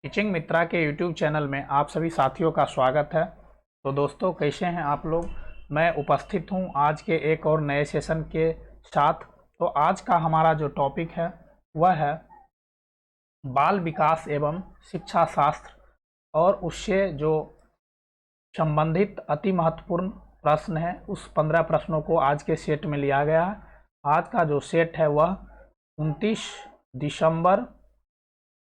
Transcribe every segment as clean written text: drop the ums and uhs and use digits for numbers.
Teaching मित्रा के YouTube channel में आप सभी साथियों का स्वागत है। तो दोस्तों, कैसे हैं आप लोग। मैं उपस्थित हूं आज के एक और नए सेशन के साथ। तो आज का हमारा जो टॉपिक है वह है बाल विकास एवं शिक्षा शास्त्र, और उससे जो संबंधित अति महत्वपूर्ण प्रश्न है उस 15 प्रश्नों को आज के सेट में लिया गया है। आज का जो सेट है वह 29 दिसंबर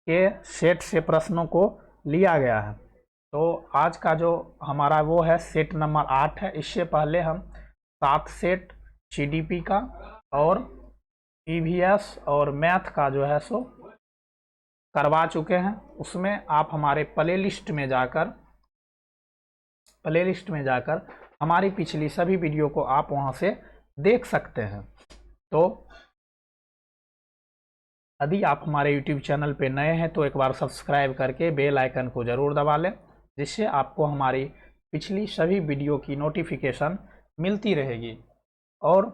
के सेट से प्रश्नों को लिया गया है। तो आज का जो हमारा वो है सेट नंबर 8 है। इससे पहले हम 7 सेट सीडीपी का और ईवीएस और मैथ का जो है सो करवा चुके हैं। उसमें आप हमारे प्ले लिस्ट में जाकर हमारी पिछली सभी वीडियो को आप वहां से देख सकते हैं। तो यदि आप हमारे YouTube चैनल पे नए हैं तो एक बार सब्सक्राइब करके बेल आइकन को ज़रूर दबा लें, जिससे आपको हमारी पिछली सभी वीडियो की नोटिफिकेशन मिलती रहेगी। और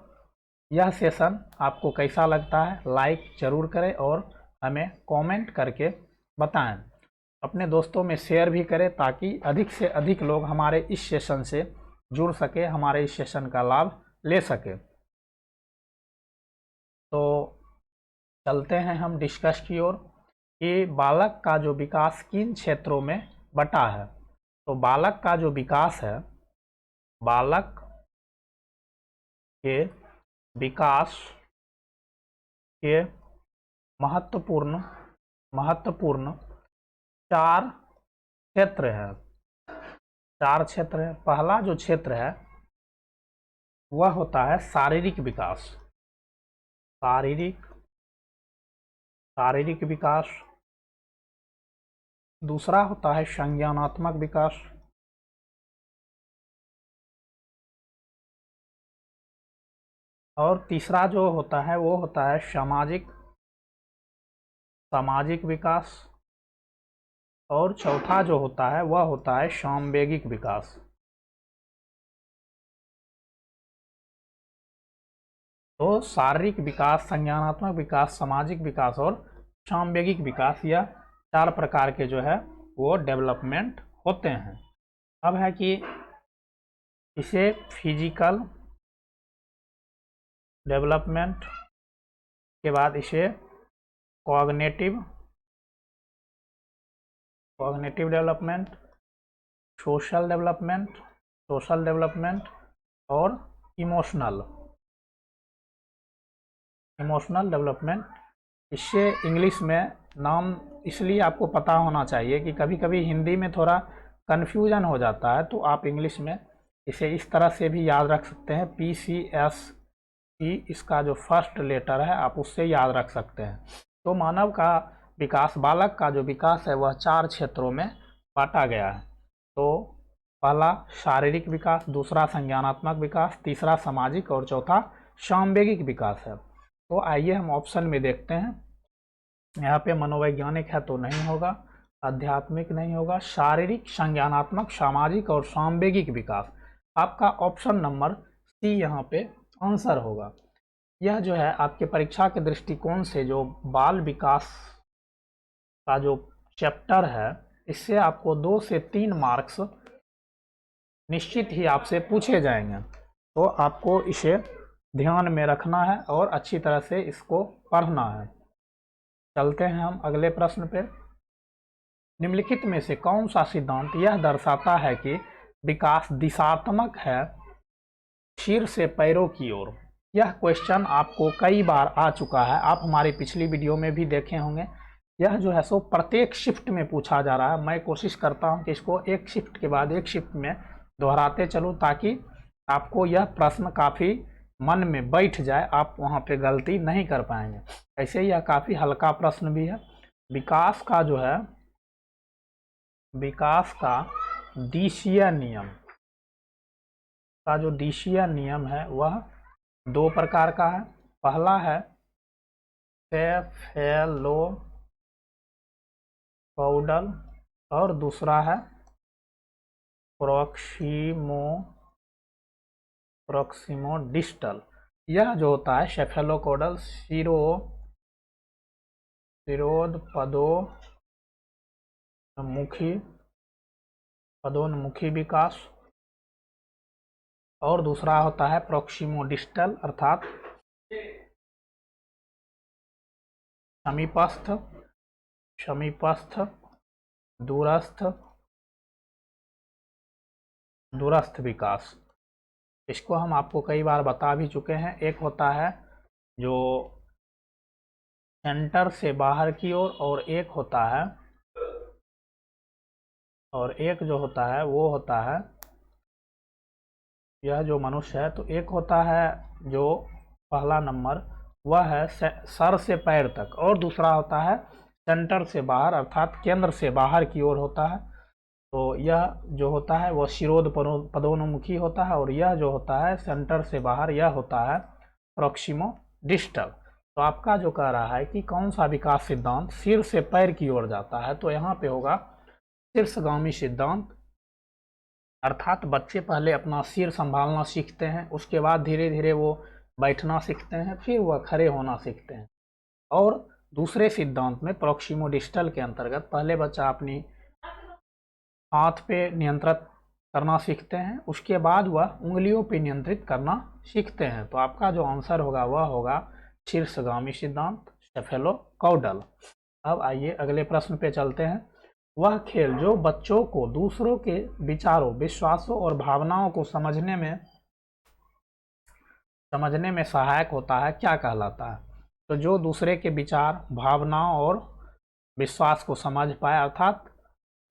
यह सेशन आपको कैसा लगता है लाइक ज़रूर करें और हमें कमेंट करके बताएं। अपने दोस्तों में शेयर भी करें ताकि अधिक से अधिक लोग हमारे इस सेशन से जुड़ सके, हमारे इस सेशन का लाभ ले सके। तो चलते हैं हम डिस्कस की ओर कि बालक का जो विकास किन क्षेत्रों में बटा है। तो बालक का जो विकास है, बालक के विकास के महत्वपूर्ण 4 क्षेत्र हैं। 4 क्षेत्र है। पहला जो क्षेत्र है वह होता है शारीरिक विकास। शारीरिक विकास। दूसरा होता है संज्ञानात्मक विकास। और तीसरा जो होता है वो होता है सामाजिक विकास। और चौथा जो होता है वह होता है सामवेगिक विकास। तो शारीरिक विकास, संज्ञानात्मक विकास, सामाजिक विकास और सामवेगिक विकास, यह 4 प्रकार के जो है वो डेवलपमेंट होते हैं। अब है कि इसे फिजिकल डेवलपमेंट के बाद इसे कॉग्निटिव डेवलपमेंट, सोशल डेवलपमेंट और इमोशनल डेवलपमेंट। इससे इंग्लिश में नाम इसलिए आपको पता होना चाहिए कि कभी कभी हिंदी में थोड़ा कन्फ्यूजन हो जाता है, तो आप इंग्लिश में इसे इस तरह से भी याद रख सकते हैं। PCSE इसका जो फर्स्ट लेटर है आप उससे याद रख सकते हैं। तो मानव का विकास, बालक का जो विकास है वह 4 क्षेत्रों में बांटा गया है। तो पहला शारीरिक विकास, दूसरा संज्ञानात्मक विकास, तीसरा सामाजिक और चौथा सामवेगिक विकास है। तो आइए हम ऑप्शन में देखते हैं। यहाँ पे मनोवैज्ञानिक है तो नहीं होगा, आध्यात्मिक नहीं होगा, शारीरिक, संज्ञानात्मक, सामाजिक और सामवेगिक विकास। आपका ऑप्शन नंबर सी यहाँ पे आंसर होगा। यह जो है आपके परीक्षा के दृष्टिकोण से जो बाल विकास का जो चैप्टर है, इससे आपको 2 से 3 मार्क्स निश्चित ही आपसे पूछे जाएंगे। तो आपको इसे ध्यान में रखना है और अच्छी तरह से इसको पढ़ना है। चलते हैं हम अगले प्रश्न पे। निम्नलिखित में से कौन सा सिद्धांत यह दर्शाता है कि विकास दिशात्मक है सिर से पैरों की ओर। यह क्वेश्चन आपको कई बार आ चुका है, आप हमारी पिछली वीडियो में भी देखे होंगे। यह जो है सो प्रत्येक शिफ्ट में पूछा जा रहा है। मैं कोशिश करता हूं कि इसको एक शिफ्ट के बाद एक शिफ्ट में दोहराते चलूं ताकि आपको यह प्रश्न काफ़ी मन में बैठ जाए, आप वहां पे गलती नहीं कर पाएंगे। ऐसे ही यह काफ़ी हल्का प्रश्न भी है। विकास का जो है, विकास का दिशीय नियम का जो दिशीय नियम है वह 2 प्रकार का है। पहला है सेफेलोपॉडल और दूसरा है प्रोक्सिमोडिस्टल। यह जो होता है सेफेलोकोडल शिरोद पदों मुखी पदोन्मुखी विकास, और दूसरा होता है प्रोक्सिमोडिस्टल अर्थात समीपस्थ दूरस्थ विकास। इसको हम आपको कई बार बता भी चुके हैं। एक होता है जो सेंटर से बाहर की ओर, और एक जो होता है वो होता है, यह जो मनुष्य है, तो एक होता है जो पहला नंबर वह है सर से पैर तक, और दूसरा होता है सेंटर से बाहर अर्थात केंद्र से बाहर की ओर होता है। तो यह जो होता है वह शिरोध पदोन्मुखी होता है, और यह जो होता है सेंटर से बाहर, यह होता है प्रोक्सिमोडिस्टल। तो आपका जो कह रहा है कि कौन सा विकास सिद्धांत सिर से पैर की ओर जाता है, तो यहाँ पे होगा शीर्षगामी सिद्धांत, अर्थात बच्चे पहले अपना सिर संभालना सीखते हैं, उसके बाद धीरे धीरे वो बैठना सीखते हैं, फिर वह खड़े होना सीखते हैं। और दूसरे सिद्धांत में प्रोक्सिमोडिस्टल के अंतर्गत पहले बच्चा अपनी हाथ पे नियंत्रित करना सीखते हैं, उसके बाद वह उंगलियों पे नियंत्रित करना सीखते हैं। तो आपका जो आंसर होगा वह होगा शीर्षगामी सिद्धांत, सेफेलोकॉर्डल। अब आइए अगले प्रश्न पे चलते हैं। वह खेल जो बच्चों को दूसरों के विचारों, विश्वासों और भावनाओं को समझने में सहायक होता है, क्या कहलाता है? तो जो दूसरे के विचार, भावनाओं और विश्वास को समझ पाए, अर्थात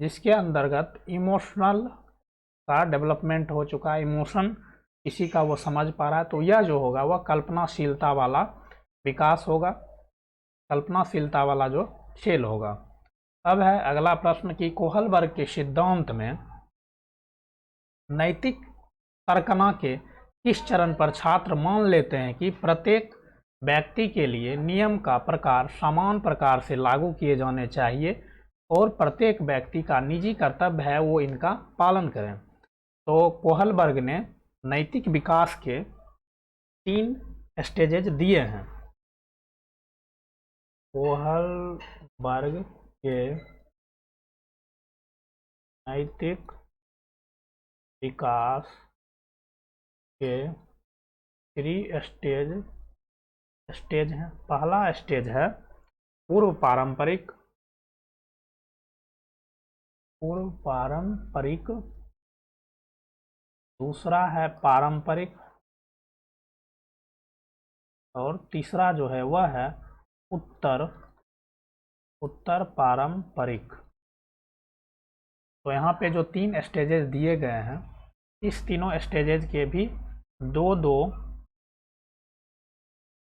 जिसके अंतर्गत इमोशनल का डेवलपमेंट हो चुका है, इमोशन किसी का वो समझ पा रहा है, तो यह जो होगा वह कल्पनाशीलता वाला विकास होगा, कल्पनाशीलता वाला जो खेल होगा। अब है अगला प्रश्न कि कोहलबर्ग के सिद्धांत में नैतिक तर्कना के किस चरण पर छात्र मान लेते हैं कि प्रत्येक व्यक्ति के लिए नियम का प्रकार समान प्रकार से लागू किए जाने चाहिए और प्रत्येक व्यक्ति का निजी कर्तव्य है वो इनका पालन करें। तो कोहलबर्ग ने नैतिक विकास के 3 स्टेजेज दिए हैं। कोहलबर्ग के नैतिक विकास के 3 स्टेज हैं। पहला स्टेज है पूर्व पारंपरिक, दूसरा है पारंपरिक, और तीसरा जो है वह है उत्तर पारंपरिक। तो यहाँ पे जो 3 स्टेजेस दिए गए हैं, इस तीनों स्टेजेस के भी दो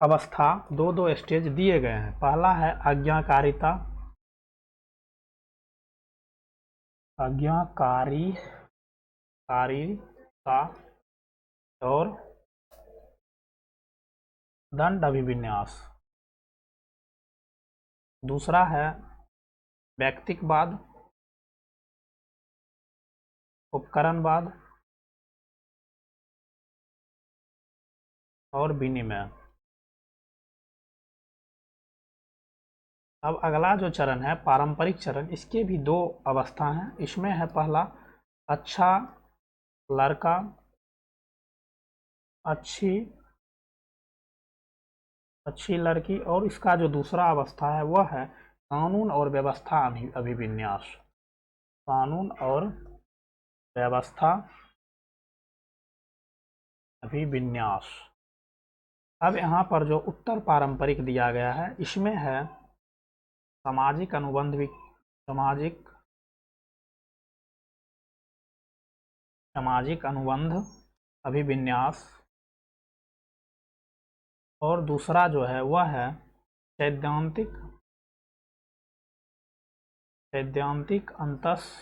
अवस्था, दो स्टेज दिए गए हैं। पहला है आज्ञाकारिता, और दंड अभिविन्यास। दूसरा है व्यक्तिकवाद, उपकरणवाद और विनिमय। अब अगला जो चरण है पारंपरिक चरण, इसके भी 2 अवस्था हैं। इसमें है पहला अच्छा लड़का, अच्छी लड़की, और इसका जो दूसरा अवस्था है वह है कानून और व्यवस्था अभिविन्यास। कानून और व्यवस्था अभिविन्यास। अब यहाँ पर जो उत्तर पारंपरिक दिया गया है, इसमें है सामाजिक अनुबंध अभिविन्यास, और दूसरा जो है वह है सैद्धांतिक अंतःचेतना।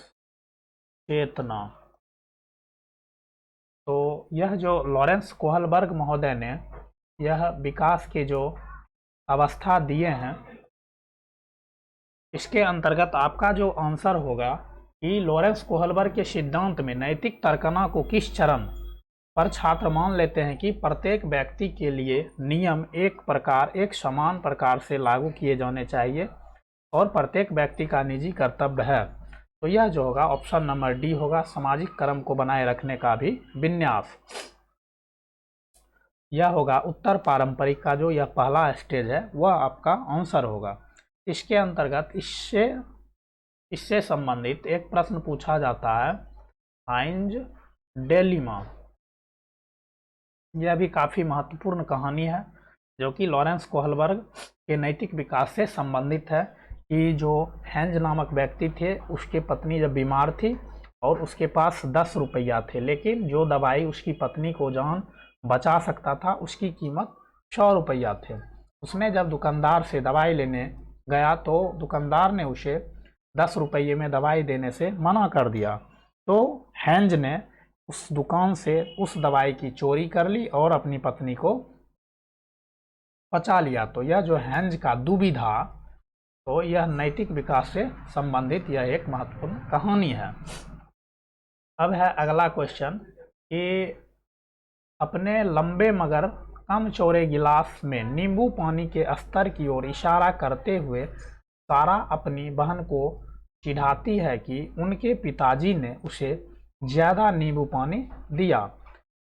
तो यह जो लॉरेंस कोहलबर्ग महोदय ने यह विकास के जो अवस्था दिए हैं, इसके अंतर्गत आपका जो आंसर होगा कि लॉरेंस कोहलबर्ग के सिद्धांत में नैतिक तर्कना को किस चरण पर छात्र मान लेते हैं कि प्रत्येक व्यक्ति के लिए नियम एक समान प्रकार से लागू किए जाने चाहिए और प्रत्येक व्यक्ति का निजी कर्तव्य है। तो यह जो होगा ऑप्शन नंबर डी होगा, सामाजिक क्रम को बनाए रखने का भी विन्यास। यह होगा उत्तर पारंपरिक का जो यह पहला स्टेज है वह आपका आंसर होगा। इसके अंतर्गत इससे संबंधित एक प्रश्न पूछा जाता है, हाइंज डिलेमा। यह भी काफ़ी महत्वपूर्ण कहानी है जो कि लॉरेंस कोहलबर्ग के नैतिक विकास से संबंधित है कि जो हेंज नामक व्यक्ति थे उसके पत्नी जब बीमार थी और उसके पास 10 रुपया थे, लेकिन जो दवाई उसकी पत्नी को जान बचा सकता था उसकी कीमत 100 रुपया थे। उसने जब दुकानदार से दवाई लेने गया तो दुकानदार ने उसे 10 रुपये में दवाई देने से मना कर दिया। तो हेंज ने उस दुकान से उस दवाई की चोरी कर ली और अपनी पत्नी को बचा लिया। तो यह जो हेंज का दुविधा, तो यह नैतिक विकास से संबंधित यह एक महत्वपूर्ण कहानी है। अब है अगला क्वेश्चन कि अपने लंबे मगर कम चौड़े गिलास में नींबू पानी के स्तर की ओर इशारा करते हुए सारा अपनी बहन को चिढ़ाती है कि उनके पिताजी ने उसे ज़्यादा नींबू पानी दिया।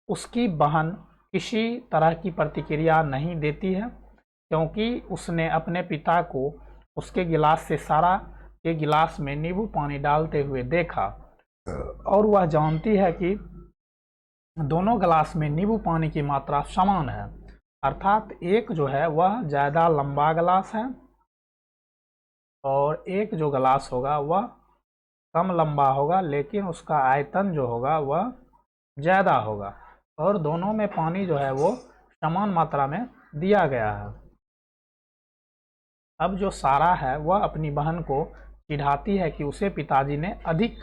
उसकी बहन किसी तरह की प्रतिक्रिया नहीं देती है क्योंकि उसने अपने पिता को उसके गिलास से सारा के गिलास में नींबू पानी डालते हुए देखा और वह जानती है कि दोनों गिलास में नींबू पानी की मात्रा समान है, अर्थात एक जो है वह ज़्यादा लंबा गिलास है और एक जो गिलास होगा वह कम लंबा होगा लेकिन उसका आयतन जो होगा वह ज़्यादा होगा और दोनों में पानी जो है वो समान मात्रा में दिया गया है। अब जो सारा है वह अपनी बहन को चिढ़ाती है कि उसे पिताजी ने अधिक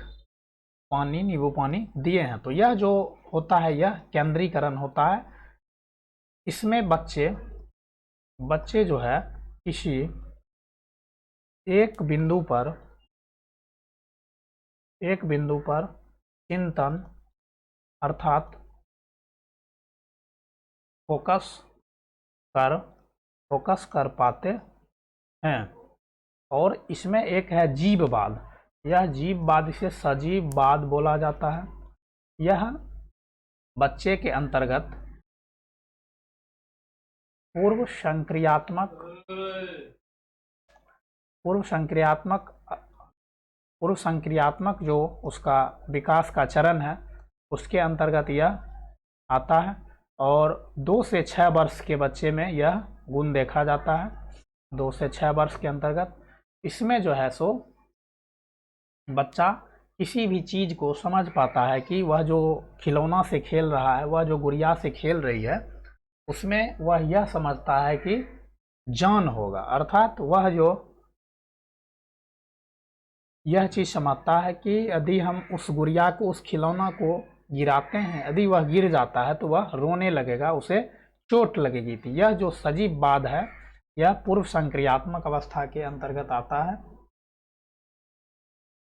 पानी नींबू पानी दिए हैं। तो यह जो होता है यह केंद्रीकरण होता है। इसमें बच्चे जो है किसी एक बिंदु पर चिंतन अर्थात फोकस कर पाते हैं। और इसमें एक है जीववाद। यह जीववाद इसे सजीववाद बोला जाता है। यह बच्चे के अंतर्गत पूर्व संक्रियात्मक जो उसका विकास का चरण है उसके अंतर्गत यह आता है और 2 से 6 वर्ष के बच्चे में यह गुण देखा जाता है। 2 से 6 वर्ष के अंतर्गत इसमें जो है सो बच्चा किसी भी चीज़ को समझ पाता है कि वह जो खिलौना से खेल रहा है, वह जो गुड़िया से खेल रही है, उसमें वह यह समझता है कि जान होगा, अर्थात वह जो यह चीज़ समझता है कि यदि हम उस गुड़िया को उस खिलौना को गिराते हैं, यदि वह गिर जाता है तो वह रोने लगेगा, उसे चोट लगेगी थी। यह जो सजीववाद है यह पूर्व संक्रियात्मक अवस्था के अंतर्गत आता है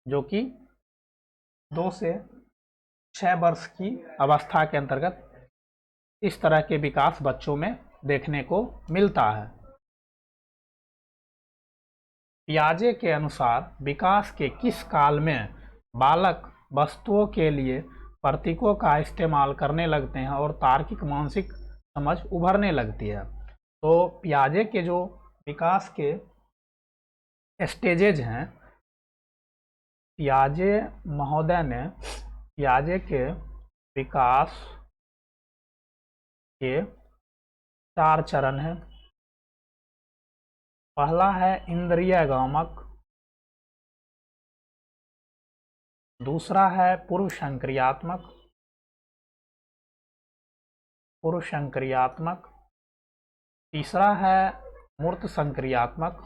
जो कि 2 से 6 वर्ष की अवस्था के अंतर्गत इस तरह के विकास बच्चों में देखने को मिलता है। पियाजे के अनुसार विकास के किस काल में बालक वस्तुओं के लिए प्रतीकों का इस्तेमाल करने लगते हैं और तार्किक मानसिक समझ उभरने लगती है। तो पियाजे के जो विकास के स्टेजेज हैं, पियाजे महोदय ने पियाजे के विकास के 4 चरण हैं। पहला है इंद्रियगामक, दूसरा है पूर्व संक्रियात्मक, तीसरा है मूर्त संक्रियात्मक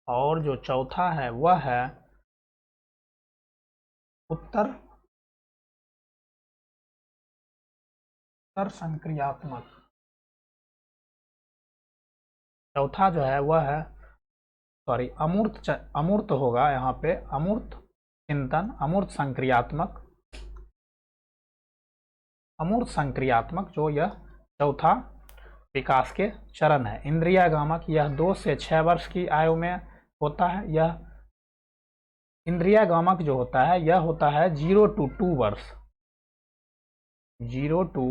और जो चौथा है वह है उत्तर संक्रियात्मक। चौथा जो है वह है अमूर्त होगा यहाँ पे, अमूर्त चिंतन, अमूर्त संक्रियात्मक जो यह चौथा विकास के चरण है। इंद्रियागामक यह 2 से 6 वर्ष की आयु में होता है, यह इंद्रियागामक जो होता है यह होता है 0 to 2 वर्ष, 0 to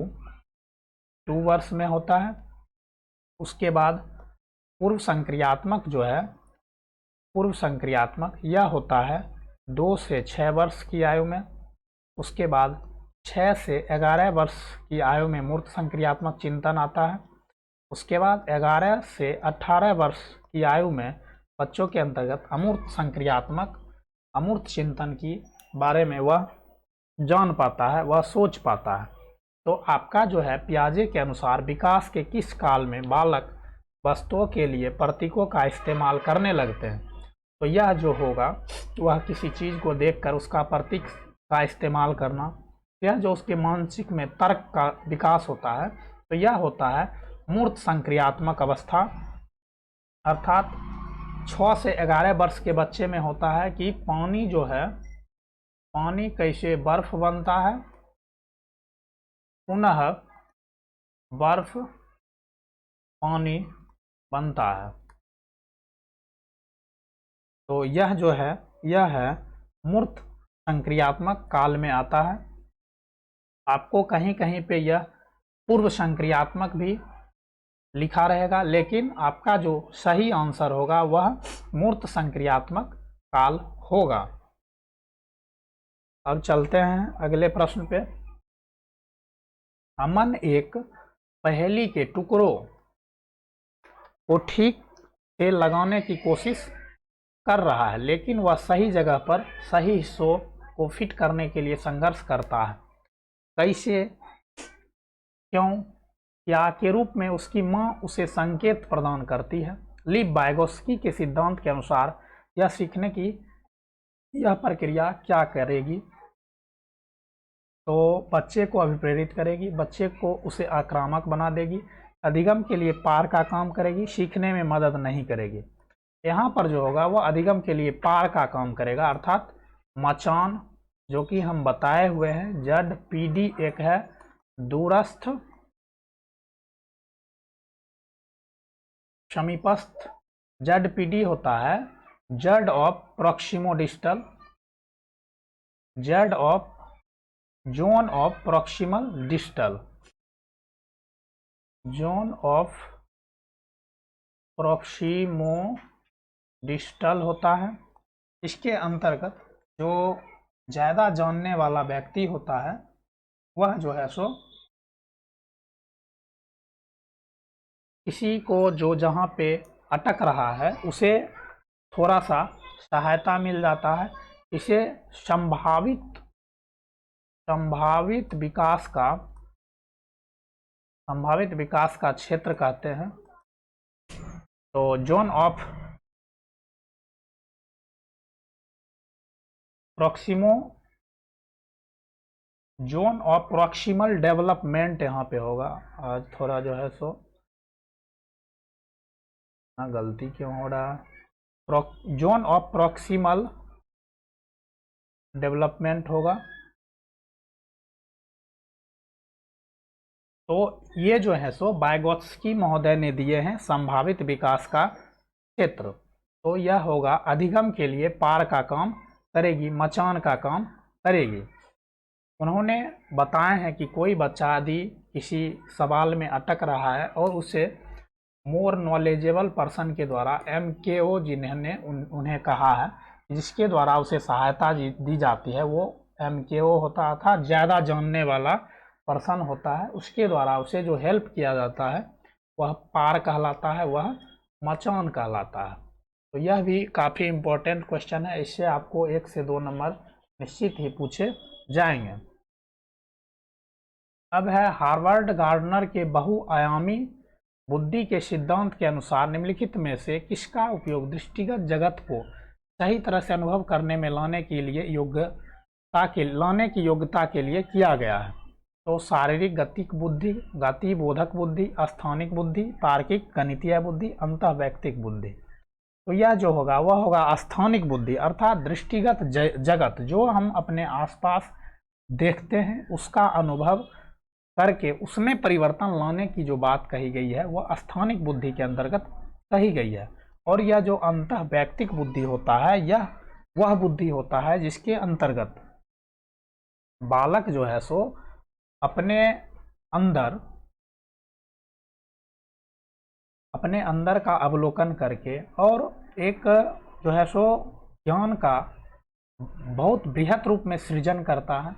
2 वर्ष में होता है। उसके बाद पूर्व संक्रियात्मक जो है, पूर्व संक्रियात्मक यह होता है 2 से 6 वर्ष की आयु में। उसके बाद 6 से 11 वर्ष की आयु में मूर्त संक्रियात्मक चिंतन आता है। उसके बाद 11 से 18 वर्ष की आयु में बच्चों के अंतर्गत अमूर्त संक्रियात्मक अमूर्त चिंतन की बारे में वह जान पाता है, वह सोच पाता है। तो आपका जो है पियाजे के अनुसार विकास के किस काल में बालक वस्तुओं के लिए प्रतीकों का इस्तेमाल करने लगते हैं, तो यह जो होगा वह किसी चीज़ को देखकर उसका प्रतीक का इस्तेमाल करना, यह जो उसके मानसिक में तर्क का विकास होता है, तो यह होता है मूर्त संक्रियात्मक अवस्था। अर्थात 6 से 11 वर्ष के बच्चे में होता है कि पानी जो है, पानी कैसे बर्फ बनता है, पुनः बर्फ पानी बनता है। तो यह जो है यह है मूर्त संक्रियात्मक काल में आता है। आपको कहीं कहीं पे यह पूर्व संक्रियात्मक भी लिखा रहेगा, लेकिन आपका जो सही आंसर होगा वह मूर्त संक्रियात्मक काल होगा। अब चलते हैं अगले प्रश्न पे। अमन एक पहेली के टुकड़ों को ठीक से लगाने की कोशिश कर रहा है, लेकिन वह सही जगह पर सही हिस्सों को फिट करने के लिए संघर्ष करता है। कैसे, क्यों, क्या के रूप में उसकी माँ उसे संकेत प्रदान करती है। लीव वाइगोत्स्की के सिद्धांत के अनुसार यह सीखने की यह प्रक्रिया क्या करेगी, तो बच्चे को अभिप्रेरित करेगी, बच्चे को उसे आक्रामक बना देगी, अधिगम के लिए पार का काम करेगी, सीखने में मदद नहीं करेगी। यहाँ पर जो होगा वह अधिगम के लिए पार का काम करेगा, अर्थात मचान जो कि हम बताए हुए हैं जड पीडी एक है दूरस्थ समीपस्थ, जड पीडी होता है जड of proximo distal, Z of zone of proximal distal, zone of proximo distal होता है। इसके अंतर्गत जो ज़्यादा जानने वाला व्यक्ति होता है वह जो है सो किसी को जो जहाँ पे अटक रहा है उसे थोड़ा सा सहायता मिल जाता है। इसे संभावित विकास का क्षेत्र कहते हैं। तो जोन ऑफ प्रॉक्सिमल डेवलपमेंट यहाँ पे होगा। आज थोड़ा जो है सो गलती क्यों हो रहा है, जोन ऑफ प्रॉक्सिमल डेवलपमेंट होगा। तो ये जो है सो वाइगोत्स्की महोदय ने दिए हैं संभावित विकास का क्षेत्र। तो यह होगा अधिगम के लिए पार का काम करेगी, मचान का काम करेगी। उन्होंने बताए हैं कि कोई बच्चा यदि किसी सवाल में अटक रहा है और उसे मोर नॉलेजेबल पर्सन के द्वारा MKO जिन्होंने उन्हें कहा है जिसके द्वारा उसे सहायता दी जाती है वो MKO होता था, ज़्यादा जानने वाला पर्सन होता है, उसके द्वारा उसे जो हेल्प किया जाता है वह पार कहलाता है, वह मचान कहलाता है। तो यह भी काफ़ी इम्पोर्टेंट क्वेश्चन है, इससे आपको 1 से 2 नंबर निश्चित ही पूछे जाएंगे। अब है हार्वर्ड गार्डनर के बहुआयामी बुद्धि के सिद्धांत के अनुसार निम्नलिखित में से किसका उपयोग दृष्टिगत जगत को सही तरह से अनुभव करने में लाने की योग्यता के लिए किया गया है। तो शारीरिक गतिक बुद्धि, गतिबोधक बुद्धि, स्थानिक बुद्धि, तार्किक गणितीय बुद्धि, अंतःवैयक्तिक बुद्धि। तो यह जो होगा वह होगा स्थानिक बुद्धि, अर्थात दृष्टिगत जगत जो हम अपने आसपास देखते हैं उसका अनुभव करके उसमें परिवर्तन लाने की जो बात कही गई है वह स्थानिक बुद्धि के अंतर्गत कही गई है। और यह जो अंतः वैयक्तिक बुद्धि होता है, यह वह बुद्धि होता है जिसके अंतर्गत बालक जो है सो अपने अंदर का अवलोकन करके और एक जो है सो ज्ञान का बहुत बृहत रूप में सृजन करता है,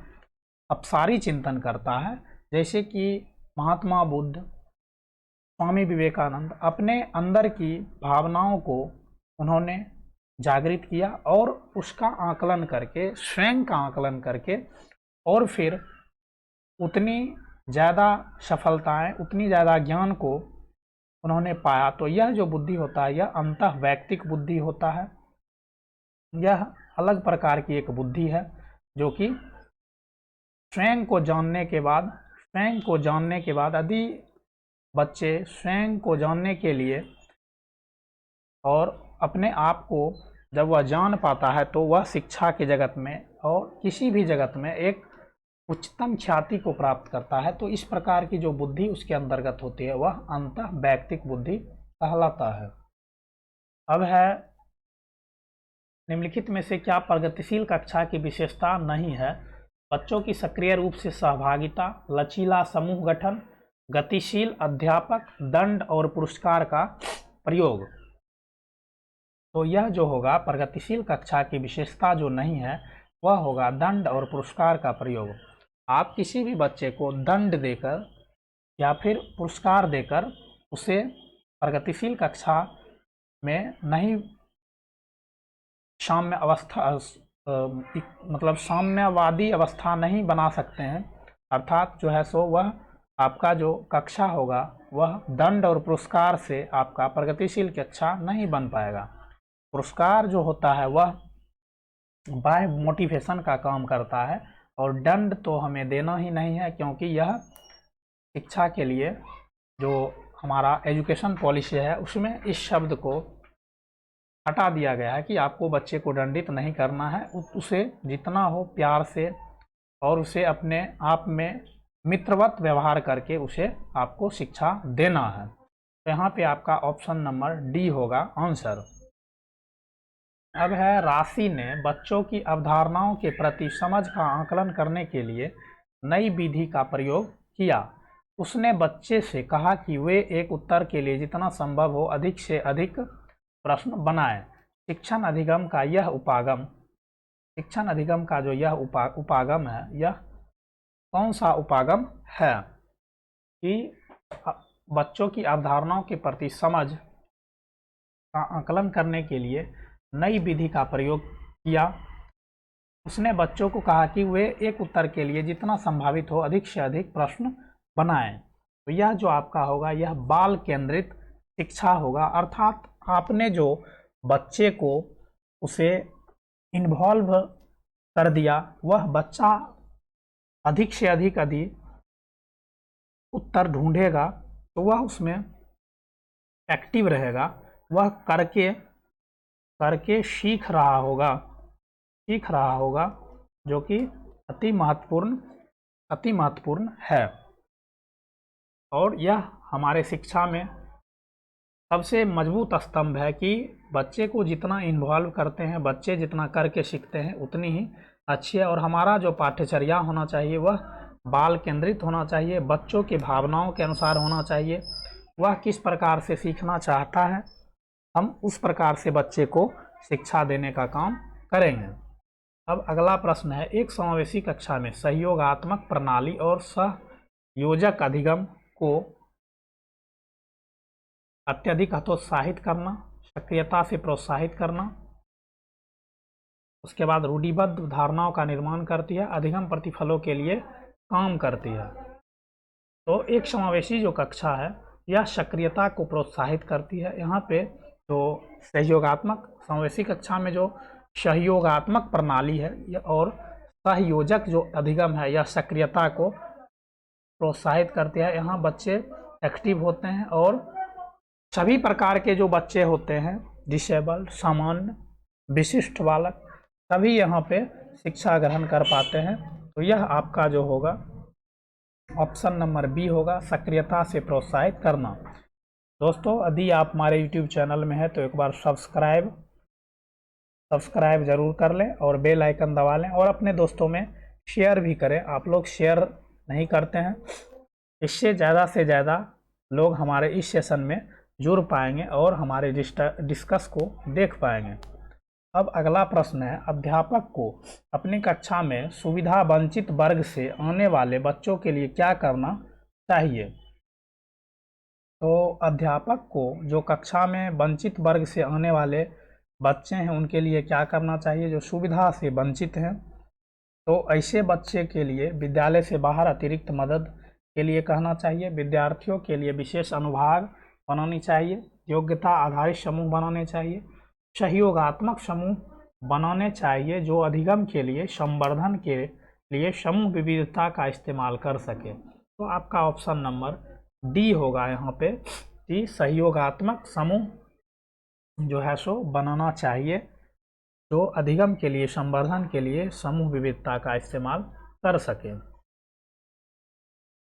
अपसारी चिंतन करता है। जैसे कि महात्मा बुद्ध, स्वामी विवेकानंद अपने अंदर की भावनाओं को उन्होंने जागृत किया और उसका आकलन करके, स्वयं का आकलन करके, और फिर उतनी ज़्यादा सफलताएं, उतनी ज़्यादा ज्ञान को उन्होंने पाया। तो यह जो बुद्धि होता है, यह अंतः वैयक्तिक बुद्धि होता है। यह अलग प्रकार की एक बुद्धि है जो कि स्वयं को जानने के बाद यदि बच्चे स्वयं को जानने के लिए और अपने आप को जब वह जान पाता है तो वह शिक्षा के जगत में और किसी भी जगत में एक उच्चतम ख्याति को प्राप्त करता है। तो इस प्रकार की जो बुद्धि उसके अंतर्गत होती है वह अंतः वैयक्तिक बुद्धि कहलाता है। अब है निम्नलिखित में से क्या प्रगतिशील कक्षा की विशेषता नहीं है? बच्चों की सक्रिय रूप से सहभागिता, लचीला समूह गठन, गतिशील अध्यापक, दंड और पुरस्कार का प्रयोग। तो यह जो होगा प्रगतिशील कक्षा की विशेषता जो नहीं है वह होगा दंड और पुरस्कार का प्रयोग। आप किसी भी बच्चे को दंड देकर या फिर पुरस्कार देकर उसे प्रगतिशील कक्षा में नहीं साम्यवादी अवस्था नहीं बना सकते हैं। अर्थात जो है सो वह आपका जो कक्षा होगा वह दंड और पुरस्कार से आपका प्रगतिशील कक्षा नहीं बन पाएगा। पुरस्कार जो होता है वह बाह्य मोटिवेशन का काम करता है और दंड तो हमें देना ही नहीं है, क्योंकि यह शिक्षा के लिए जो हमारा एजुकेशन पॉलिसी है उसमें इस शब्द को हटा दिया गया है कि आपको बच्चे को दंडित नहीं करना है, उसे जितना हो प्यार से और उसे अपने आप में मित्रवत व्यवहार करके उसे आपको शिक्षा देना है। तो यहाँ पे आपका ऑप्शन नंबर डी होगा आंसर। अब है राशि ने बच्चों की अवधारणाओं के प्रति समझ का आकलन करने के लिए नई विधि का प्रयोग किया। उसने बच्चे से कहा कि वे एक उत्तर के लिए जितना संभव हो अधिक से अधिक प्रश्न बनाएं। शिक्षण अधिगम का जो यह उपागम है, यह कौन सा उपागम है कि बच्चों की अवधारणाओं के प्रति समझ का आकलन करने के लिए नई विधि का प्रयोग किया। उसने बच्चों को कहा कि वे एक उत्तर के लिए जितना संभावित हो अधिक से अधिक प्रश्न बनाएं। तो यह जो आपका होगा यह बाल केंद्रित शिक्षा होगा। अर्थात आपने जो बच्चे को उसे इन्वॉल्व कर दिया, वह बच्चा अधिक से अधिक उत्तर ढूंढेगा, तो वह उसमें एक्टिव रहेगा, वह करके सीख रहा होगा जो कि अति महत्वपूर्ण है। और यह हमारे शिक्षा में सबसे मजबूत स्तंभ है कि बच्चे को जितना इन्वॉल्व करते हैं, बच्चे जितना करके सीखते हैं उतनी ही अच्छी है। और हमारा जो पाठ्यचर्या होना चाहिए वह बाल केंद्रित होना चाहिए, बच्चों की भावनाओं के अनुसार होना चाहिए। वह किस प्रकार से सीखना चाहता है हम उस प्रकार से बच्चे को शिक्षा देने का काम करेंगे। अब अगला प्रश्न है, एक समावेशी कक्षा में सहयोगात्मक प्रणाली और सहयोजक अधिगम को अत्यधिक हतोत्साहित करना, सक्रियता से प्रोत्साहित करना, उसके बाद रूढ़िबद्ध धारणाओं का निर्माण करती है, अधिगम प्रतिफलों के लिए काम करती है। तो एक समावेशी जो कक्षा है यह सक्रियता को प्रोत्साहित करती है। यहाँ पे जो सहयोगात्मक समावेशी कक्षा में जो सहयोगात्मक प्रणाली है और सहयोजक जो अधिगम है यह सक्रियता को प्रोत्साहित करती है। यहाँ बच्चे एक्टिव होते हैं और सभी प्रकार के जो बच्चे होते हैं, डिसेबल्ड, सामान्य, विशिष्ट बालक, सभी यहाँ पे शिक्षा ग्रहण कर पाते हैं। तो यह आपका जो होगा ऑप्शन नंबर बी होगा, सक्रियता से प्रोत्साहित करना। दोस्तों यदि आप हमारे YouTube चैनल में हैं तो एक बार सब्सक्राइब ज़रूर कर लें और बेल आइकन दबा लें और अपने दोस्तों में शेयर भी करें। आप लोग शेयर नहीं करते हैं, इससे ज़्यादा से ज़्यादा लोग हमारे इस सेशन में जुड़ पाएंगे और हमारे डिस्कस को देख पाएंगे। अब अगला प्रश्न है, अध्यापक को अपनी कक्षा में सुविधा वंचित वर्ग से आने वाले बच्चों के लिए क्या करना चाहिए? तो अध्यापक को जो कक्षा में वंचित वर्ग से आने वाले बच्चे हैं उनके लिए क्या करना चाहिए, जो सुविधा से वंचित हैं। तो ऐसे बच्चे के लिए विद्यालय से बाहर अतिरिक्त मदद के लिए कहना चाहिए। विद्यार्थियों के लिए विशेष अनुभाग बनानी चाहिए। योग्यता आधारित समूह बनाने चाहिए। सहयोगात्मक समूह बनाने चाहिए जो अधिगम के लिए, संवर्धन के लिए समूह विविधता का इस्तेमाल कर सके। तो आपका ऑप्शन नंबर डी होगा यहाँ पे कि सहयोगात्मक समूह जो है सो बनाना चाहिए जो अधिगम के लिए, संवर्धन के लिए समूह विविधता का इस्तेमाल कर सके।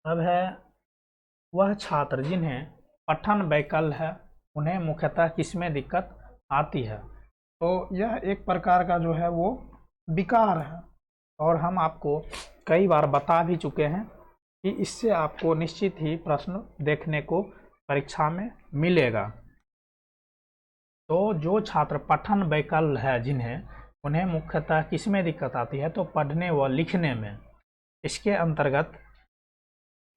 अब है, वह छात्र जिन्हें पठन वैकल्य है उन्हें मुख्यतः किसमें दिक्कत आती है? तो यह एक प्रकार का जो है वो विकार है और हम आपको कई बार बता भी चुके हैं कि इससे आपको निश्चित ही प्रश्न देखने को परीक्षा में मिलेगा। तो जो छात्र पठन वैकल्य है जिन्हें, उन्हें मुख्यतः किसमें दिक्कत आती है? तो पढ़ने व लिखने में। इसके अंतर्गत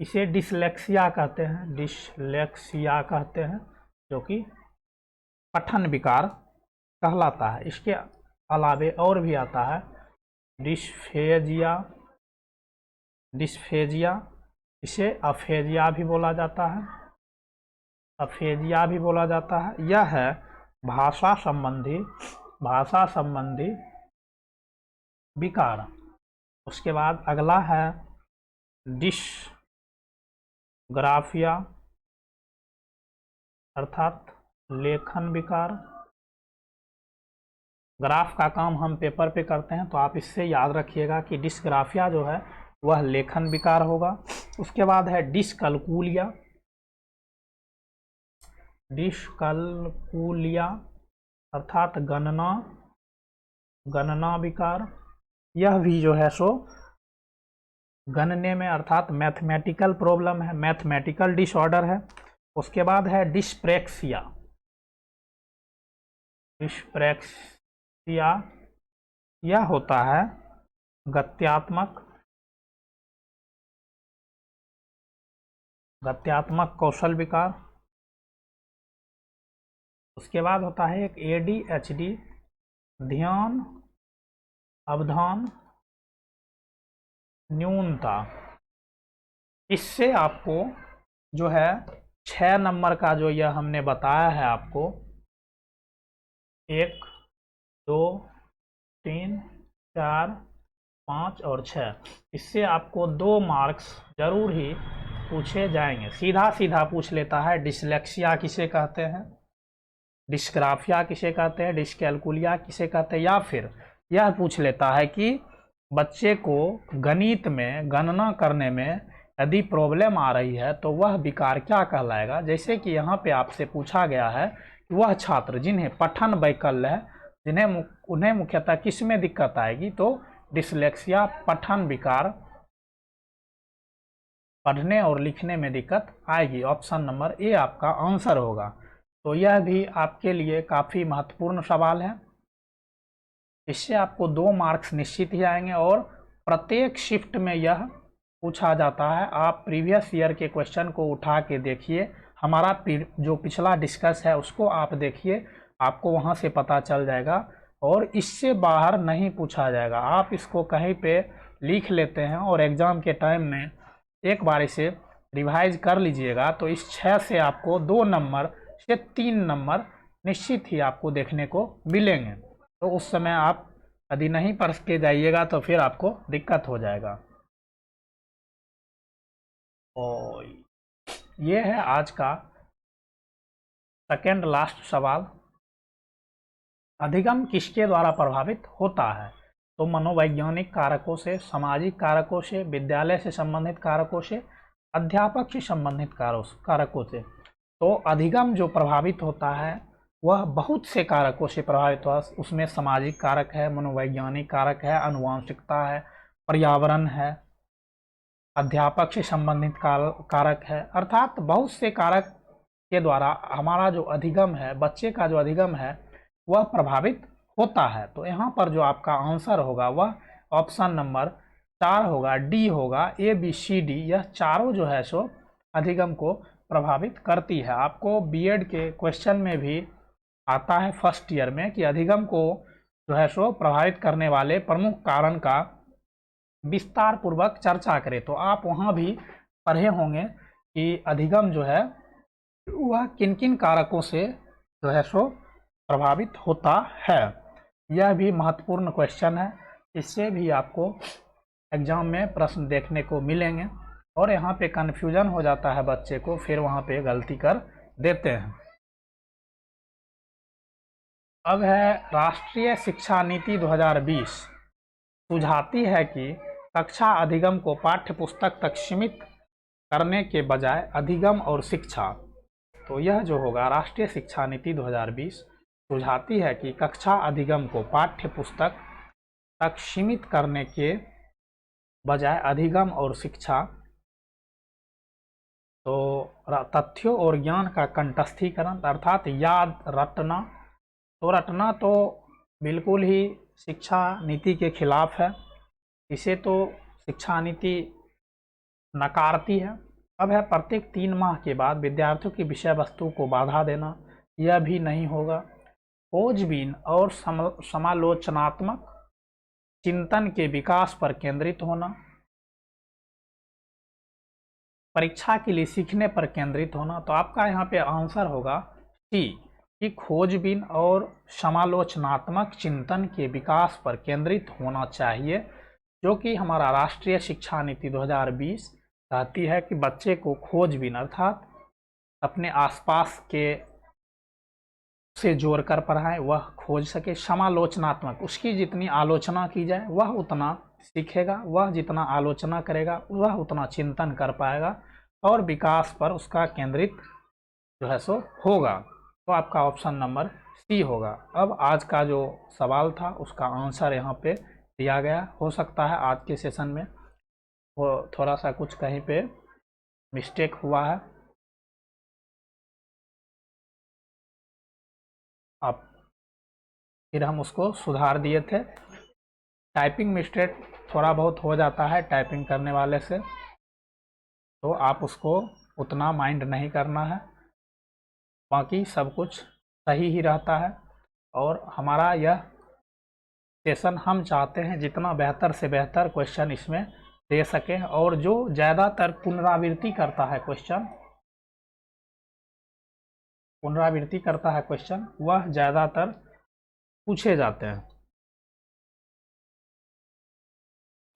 इसे डिसलेक्सिया कहते हैं, डिसलेक्सिया कहते हैं, जो कि पठन विकार कहलाता है। इसके अलावे और भी आता है डिस्फेजिया, इसे अफेजिया भी बोला जाता है, अफेजिया भी बोला जाता है। यह है भाषा संबंधी विकार। उसके बाद अगला है डिस्ग्राफिया अर्थात लेखन विकार। ग्राफ का काम हम पेपर पे करते हैं तो आप इससे याद रखिएगा कि डिस्ग्राफिया जो है वह लेखन विकार होगा। उसके बाद है डिस्कलकुलिया अर्थात गणना विकार। यह भी जो है सो गणने में अर्थात मैथमेटिकल प्रॉब्लम है, मैथमेटिकल डिसऑर्डर है। उसके बाद है डिस्प्रेक्सिया, यह होता है गत्यात्मक कौशल विकार। उसके बाद होता है एक ADHD, ध्यान अवधान न्यूनता। इससे आपको जो है 6 नंबर का जो यह हमने बताया है आपको 1, 2, 3, 4, 5 और 6, इससे आपको 2 मार्क्स जरूर ही पूछे जाएंगे। सीधा पूछ लेता है डिसलेक्सिया किसे कहते हैं, डिस्ग्राफिया किसे कहते हैं, डिस्कैलकुलिया किसे कहते हैं, या फिर यह पूछ लेता है कि बच्चे को गणित में गणना करने में यदि प्रॉब्लम आ रही है तो वह विकार क्या कहलाएगा। जैसे कि यहाँ पे आपसे पूछा गया है कि वह छात्र जिन्हें पठन वैकल्य है उन्हें मुख्यतः किस में दिक्कत आएगी, तो डिसलेक्सिया पठन विकार, पढ़ने और लिखने में दिक्कत आएगी। ऑप्शन नंबर ए आपका आंसर होगा। तो यह भी आपके लिए काफ़ी महत्वपूर्ण सवाल है, इससे आपको 2 मार्क्स निश्चित ही आएंगे और प्रत्येक शिफ्ट में यह पूछा जाता है। आप प्रीवियस ईयर के क्वेश्चन को उठा के देखिए, हमारा जो पिछला डिस्कस है उसको आप देखिए, आपको वहां से पता चल जाएगा और इससे बाहर नहीं पूछा जाएगा। आप इसको कहीं पे लिख लेते हैं और एग्ज़ाम के टाइम में एक बार इसे रिवाइज कर लीजिएगा तो इस 6 से आपको 2 नंबर से 3 नंबर निश्चित ही आपको देखने को मिलेंगे। तो उस समय आप यदि नहीं पढ़ के जाइएगा तो फिर आपको दिक्कत हो जाएगा। और ये है आज का सेकेंड लास्ट सवाल, अधिगम किसके द्वारा प्रभावित होता है? तो मनोवैज्ञानिक कारकों से, सामाजिक कारकों से, विद्यालय से संबंधित कारकों से, अध्यापक से संबंधित कारकों से। तो अधिगम जो प्रभावित होता है वह बहुत से कारकों से प्रभावित हुआ। उसमें सामाजिक कारक है, मनोवैज्ञानिक कारक है, आनुवंशिकता है, पर्यावरण है, अध्यापक से संबंधित कारक है, अर्थात बहुत से कारक के द्वारा हमारा जो अधिगम है, बच्चे का जो अधिगम है वह प्रभावित होता है। तो यहाँ पर जो आपका आंसर होगा वह ऑप्शन नंबर 4 होगा, डी होगा। ए बी सी डी यह चारों जो है सो अधिगम को प्रभावित करती है। आपको बीएड के क्वेश्चन में भी आता है फर्स्ट ईयर में कि अधिगम को जो है सो प्रभावित करने वाले प्रमुख कारण का विस्तार पूर्वक चर्चा करें। तो आप वहाँ भी पढ़े होंगे कि अधिगम जो है वह किन किन कारकों से जो है सो प्रभावित होता है। यह भी महत्वपूर्ण क्वेश्चन है, इससे भी आपको एग्जाम में प्रश्न देखने को मिलेंगे और यहाँ पे कन्फ्यूजन हो जाता है बच्चे को, फिर वहाँ पे गलती कर देते हैं। अब है राष्ट्रीय शिक्षा नीति 2020 सुझाती है कि कक्षा अधिगम को पाठ्य पुस्तक तक सीमित करने के बजाय अधिगम और शिक्षा। तो यह जो होगा राष्ट्रीय शिक्षा नीति 2020 सुझाती है कि कक्षा अधिगम को पाठ्य पुस्तक तक सीमित करने के बजाय अधिगम और शिक्षा। तो तथ्यों और ज्ञान का कंठस्थीकरण अर्थात याद रटना। तो रटना तो बिल्कुल ही शिक्षा नीति के खिलाफ है, इसे तो शिक्षा नीति नकारती है। अब है प्रत्येक 3 माह के बाद विद्यार्थियों की विषय वस्तु को बाधा देना, यह भी नहीं होगा। खोजबीन और समालोचनात्मक चिंतन के विकास पर केंद्रित होना, परीक्षा के लिए सीखने पर केंद्रित होना। तो आपका यहाँ पे आंसर होगा सी कि खोजबीन और समालोचनात्मक चिंतन के विकास पर केंद्रित होना चाहिए, जो कि हमारा राष्ट्रीय शिक्षा नीति 2020 कहती है कि बच्चे को खोजबीन अर्थात अपने आसपास के से जोड़कर पढ़ाएं, वह खोज सके। समालोचनात्मक उसकी जितनी आलोचना की जाए वह उतना सीखेगा, वह जितना आलोचना करेगा वह उतना चिंतन कर पाएगा और विकास पर उसका केंद्रित जो है सो होगा। तो आपका ऑप्शन नंबर सी होगा। अब आज का जो सवाल था उसका आंसर यहाँ पे दिया गया। हो सकता है आज के सेशन में वो थोड़ा सा कुछ कहीं पे मिस्टेक हुआ है, अब फिर हम उसको सुधार दिए थे। टाइपिंग मिस्टेक थोड़ा बहुत हो जाता है टाइपिंग करने वाले से, तो आप उसको उतना माइंड नहीं करना है, बाकी सब कुछ सही ही रहता है। और हमारा यह सेशन हम चाहते हैं जितना बेहतर से बेहतर क्वेश्चन इसमें दे सकें, और जो ज़्यादातर पुनरावृत्ति करता है क्वेश्चन वह ज़्यादातर पूछे जाते हैं।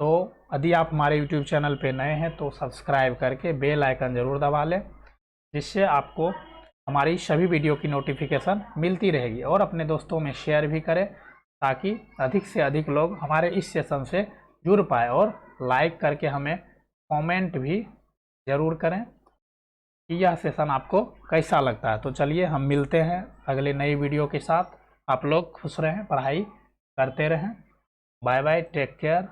तो यदि आप हमारे YouTube चैनल पे नए हैं तो सब्सक्राइब करके बेल आइकन ज़रूर दबा लें, जिससे आपको हमारी सभी वीडियो की नोटिफिकेशन मिलती रहेगी। और अपने दोस्तों में शेयर भी करें ताकि अधिक से अधिक लोग हमारे इस सेशन से जुड़ पाए, और लाइक करके हमें कमेंट भी ज़रूर करें कि यह सेशन आपको कैसा लगता है। तो चलिए हम मिलते हैं अगले नई वीडियो के साथ। आप लोग खुश रहें, पढ़ाई करते रहें। Bye bye, take care.